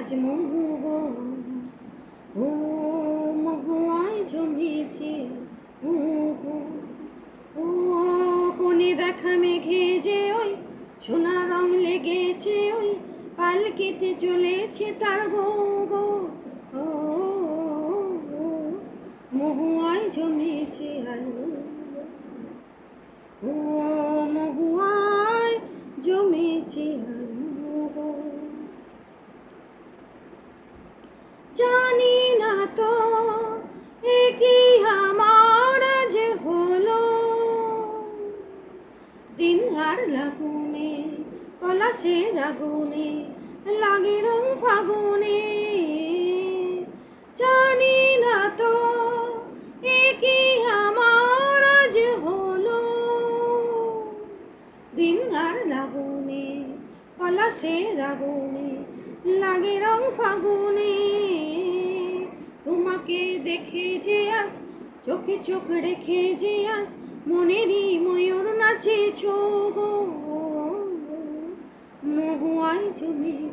আজ মহু গো, ও মহুয়ায় জমেছে মহু। ও কোণে দেখা মেঘে যে ওই সোনা রং লেগেছে, ওই পালকিতে চলেছে তার বউ গো। ও মহুয়ায় জমেছে আজ, ও মহুয়ায় জমেছে আজ। জানি না তো এ কি আমার আজ হলো, দিন আর লাগুনে পলাশের আগুনে লাগে রং ফাগুনে। জানি না তো এ কি আমার আজ হলো, দিন আর লাগুনে পলাশের আগুনে লাগে রং ফাগুনে। তোমাকে দেখে যে আজ চোখে চোখ রেখে যে আজ মনেরই ময়ূর নাচেছ গো, মহুয়ায় জমেছে।